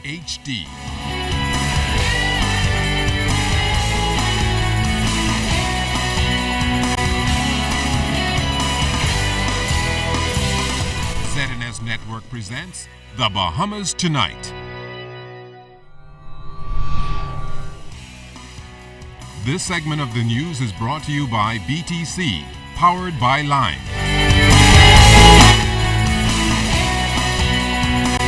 HD. ZNS Network presents The Bahamas Tonight. This segment of the news is brought to you by BTC, powered by Lime.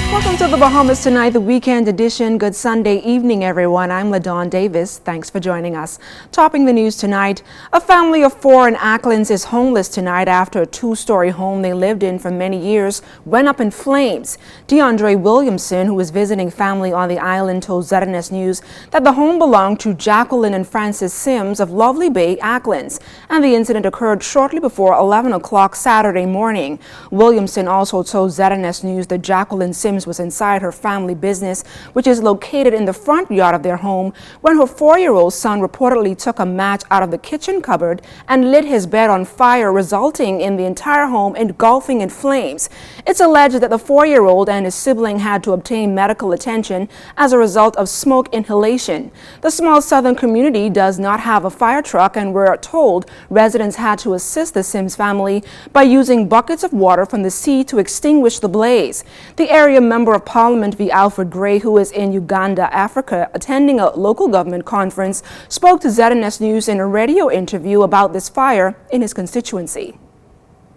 Welcome to the Bahamas Tonight, the weekend edition. Good Sunday evening, everyone. I'm LaDawn Davis. Thanks for joining us. Topping the news tonight, a family of 4 in Acklands is homeless tonight after a 2-story home they lived in for many years went up in flames. DeAndre Williamson, who was visiting family on the island, told ZNS News that the home belonged to Jacqueline and Francis Sims of Lovely Bay, Acklands, and the incident occurred shortly before 11 o'clock Saturday morning. Williamson also told ZNS News that Jacqueline Sims was inside her family business, which is located in the front yard of their home, when her 4-year-old son reportedly took a match out of the kitchen cupboard and lit his bed on fire, resulting in the entire home engulfing in flames. It's alleged that the 4-year-old and his sibling had to obtain medical attention as a result of smoke inhalation. The small southern community does not have a fire truck, and we're told residents had to assist the Sims family by using buckets of water from the sea to extinguish the blaze. The area Member of Parliament V. Alfred Gray, who is in Uganda, Africa, attending a local government conference, spoke to ZNS News in a radio interview about this fire in his constituency.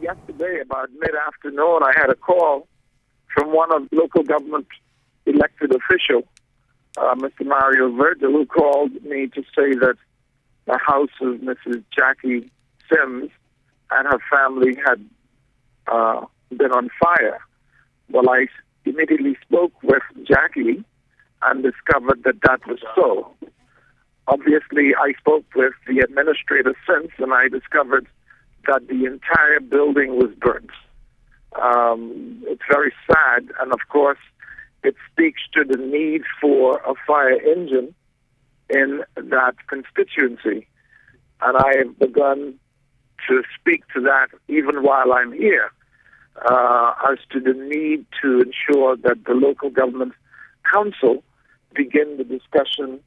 Yesterday, about mid-afternoon, I had a call from one of the local government elected official, Mr. Mario Virgil, who called me to say that the house of Mrs. Jackie Sims and her family had been on fire. Well, I immediately spoke with Jackie and discovered that that was so. Obviously, I spoke with the administrator since, and I discovered that the entire building was burnt. It's very sad, and of course, it speaks to the need for a fire engine in that constituency. And I have begun to speak to that even while I'm here. As to the need to ensure that the local government council begin the discussion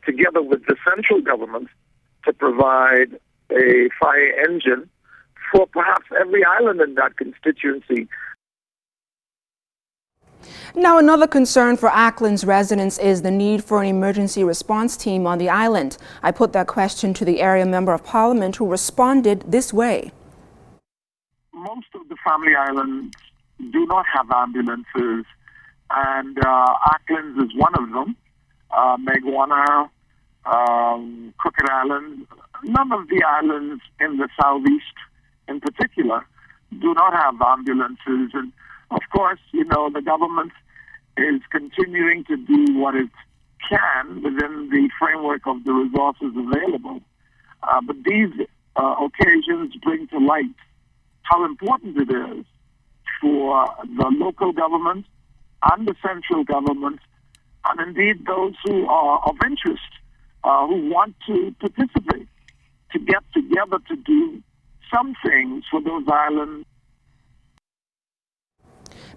together with the central government to provide a fire engine for perhaps every island in that constituency. Now, another concern for Acklands residents is the need for an emergency response team on the island. I put that question to the area Member of Parliament, who responded this way. Most of the family islands do not have ambulances, and Acklands is one of them. Megwana, Crooked Island, none of the islands in the southeast in particular do not have ambulances. And of course, you know, the government is continuing to do what it can within the framework of the resources available. But these occasions bring to light how important it is for the local government and the central government, and indeed those who are of interest, who want to participate, to get together to do some things for those islands.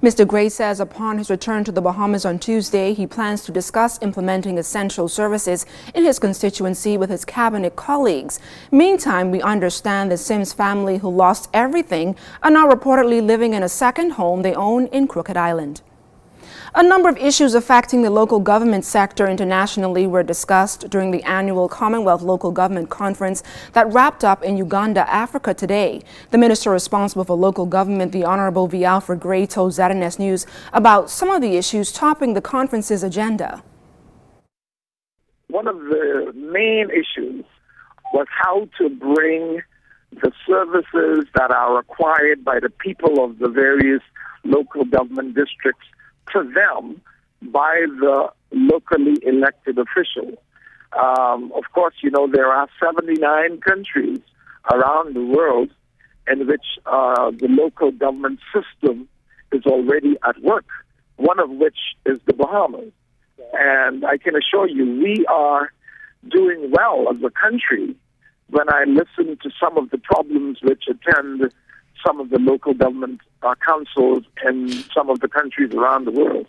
Mr. Gray says upon his return to the Bahamas on Tuesday, he plans to discuss implementing essential services in his constituency with his cabinet colleagues. Meantime, we understand the Sims family, who lost everything, are now reportedly living in a second home they own in Crooked Island. A number of issues affecting the local government sector internationally were discussed during the annual Commonwealth Local Government Conference that wrapped up in Uganda, Africa today. The minister responsible for local government, the Honorable V. Alfred Gray, told ZNS News about some of the issues topping the conference's agenda. One of the main issues was how to bring the services that are required by the people of the various local government districts to them by the locally elected official. Of course, you know, there are 79 countries around the world in which the local government system is already at work, one of which is the Bahamas. And I can assure you, we are doing well as a country when I listen to some of the problems which attend some of the local government councils in some of the countries around the world.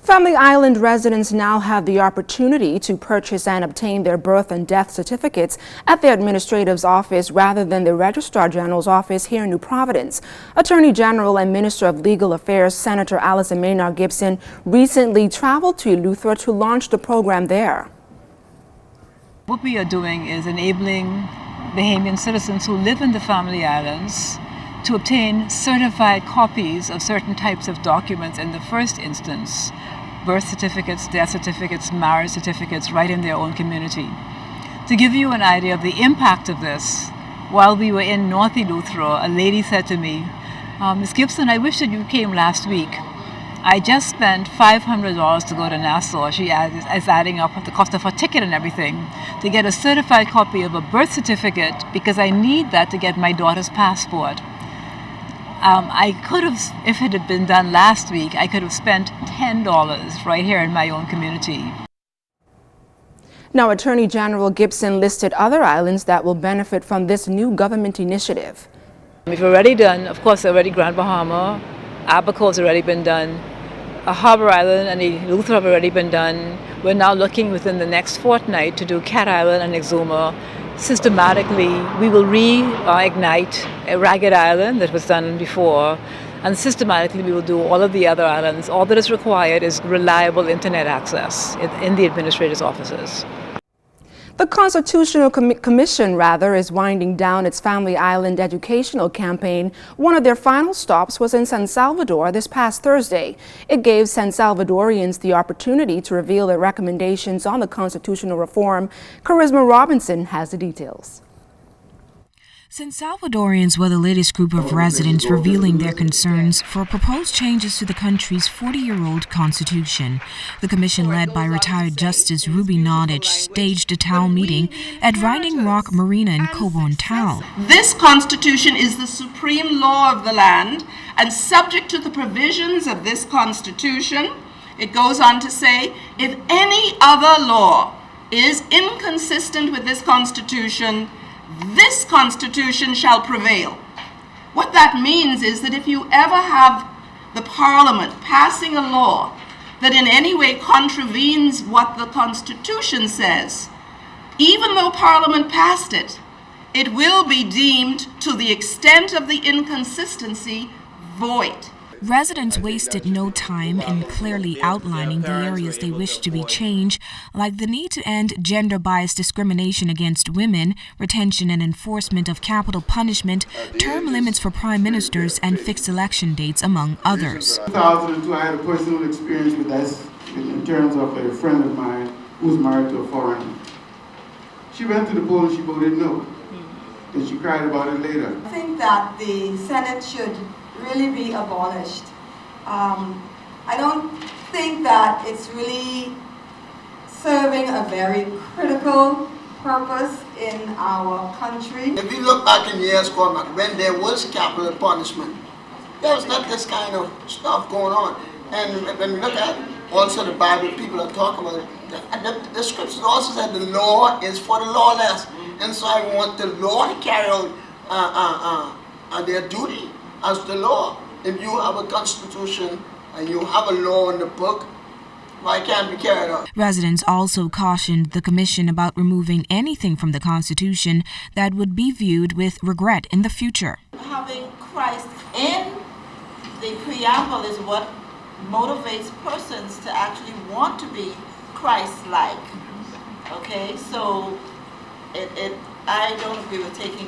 Family Island residents now have the opportunity to purchase and obtain their birth and death certificates at the administrative office rather than the Registrar General's office here in New Providence. Attorney General and Minister of Legal Affairs Senator Allison Maynard Gibson recently traveled to Eleuthera to launch the program there. What we are doing is enabling Bahamian citizens who live in the Family Islands to obtain certified copies of certain types of documents in the first instance, birth certificates, death certificates, marriage certificates, right in their own community. To give you an idea of the impact of this, while we were in North Eleuthera, a lady said to me, Ms. Gibson, I wish that you came last week. I just spent $500 to go to Nassau. She is adding up the cost of her ticket and everything to get a certified copy of a birth certificate because I need that to get my daughter's passport. I could have, if it had been done last week, I could have spent $10 right here in my own community. Now, Attorney General Gibson listed other islands that will benefit from this new government initiative. We've already done, of course, already Grand Bahama, Abaco's already been done, Harbour Island and Eleuthera have already been done. We're now looking within the next fortnight to do Cat Island and Exuma. Systematically, we will reignite Ragged Island that was done before, and systematically we will do all of the other islands. All that is required is reliable internet access in the administrator's offices. The Constitutional Commission is winding down its Family Island educational campaign. One of their final stops was in San Salvador this past Thursday. It gave San Salvadorians the opportunity to reveal their recommendations on the constitutional reform. Charisma Robinson has the details. San Salvadorians were the latest group of residents revealing their concerns for proposed changes to the country's 40-year-old constitution. The commission, led by retired Justice Ruby Nottage, staged a town meeting at Riding Rock Marina in Coburn Town. This constitution is the supreme law of the land, and subject to the provisions of this constitution, it goes on to say, if any other law is inconsistent with this constitution shall prevail. What that means is that if you ever have the Parliament passing a law that in any way contravenes what the Constitution says, even though Parliament passed it, it will be deemed, to the extent of the inconsistency, void. Residents wasted no time in clearly outlining the areas they wished to be changed, like the need to end gender-biased discrimination against women, retention and enforcement of capital punishment, term limits for prime ministers, and fixed election dates, among others. In 2002, I had a personal experience with this in terms of a friend of mine who's married to a foreigner. She went to the poll and she voted no, and she cried about it later. I think that the Senate should really be abolished. I don't think that it's really serving a very critical purpose in our country. If you look back in years gone back, when there was capital punishment, there was not this kind of stuff going on. And when we look at also the Bible, people are talking about it. The scriptures also said the law is for the lawless. And so I want the law to carry out their duty as the law. If you have a constitution and you have a law in the book, why can't it be carried out? Residents also cautioned the commission about removing anything from the Constitution that would be viewed with regret in the future. Having Christ in the preamble is what motivates persons to actually want to be Christ-like. Okay, so I don't agree with taking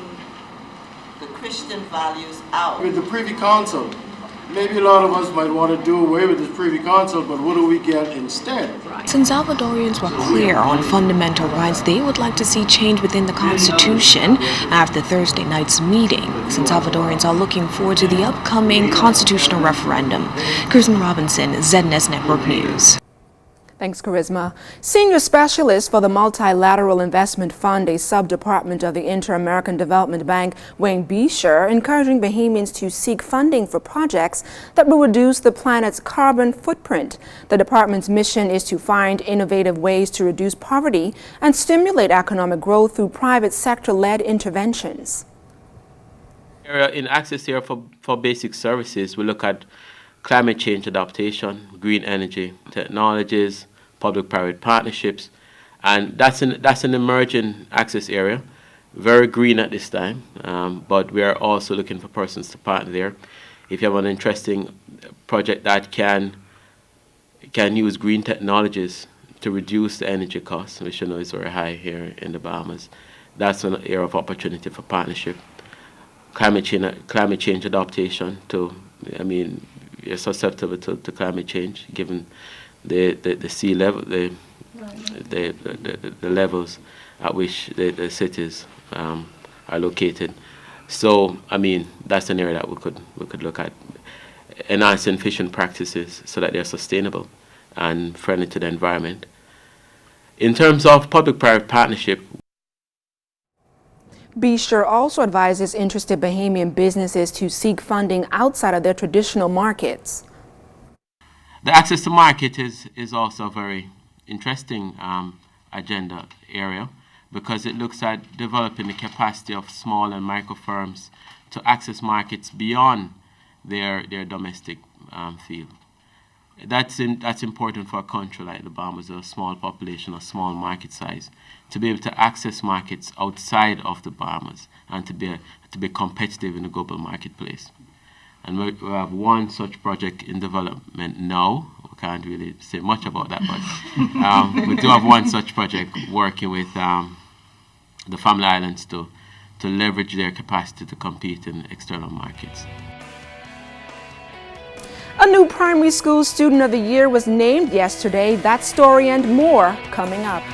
the Christian values out. With the Privy Council, maybe a lot of us might want to do away with this Privy Council, but what do we get instead? San Salvadorians were clear on fundamental rights they would like to see change within the Constitution after Thursday night's meeting. San Salvadorians are looking forward to the upcoming constitutional referendum. Kirsten Robinson, ZNS Network News. Thanks, Charisma. Senior Specialist for the Multilateral Investment Fund, a sub-department of the InterAmerican Development Bank, Wayne Beecher, encouraging Bahamians to seek funding for projects that will reduce the planet's carbon footprint. The department's mission is to find innovative ways to reduce poverty and stimulate economic growth through private sector-led interventions. In access here for basic services, we look at climate change adaptation, green energy technologies, public-private partnerships, and that's an emerging access area, very green at this time, but we are also looking for persons to partner there. If you have an interesting project that can use green technologies to reduce the energy costs, which you know is very high here in the Bahamas, that's an area of opportunity for partnership. Climate change adaptation you're susceptible to climate change given the sea level, the levels at which the cities are located. So that's an area that we could look at, enhancing fishing practices so that they're sustainable and friendly to the environment. In terms of public-private partnership, Beecher also advises interested Bahamian businesses to seek funding outside of their traditional markets. the access to market is also a very interesting agenda area, because it looks at developing the capacity of small and micro firms to access markets beyond their domestic field. That's important for a country like the Bahamas, a small population, a small market size, to be able to access markets outside of the Bahamas and to be competitive in the global marketplace. And we have one such project in development now. We can't really say much about that, but we do have one such project working with the Family Islands to leverage their capacity to compete in external markets. A new primary school student of the year was named yesterday. That story and more coming up.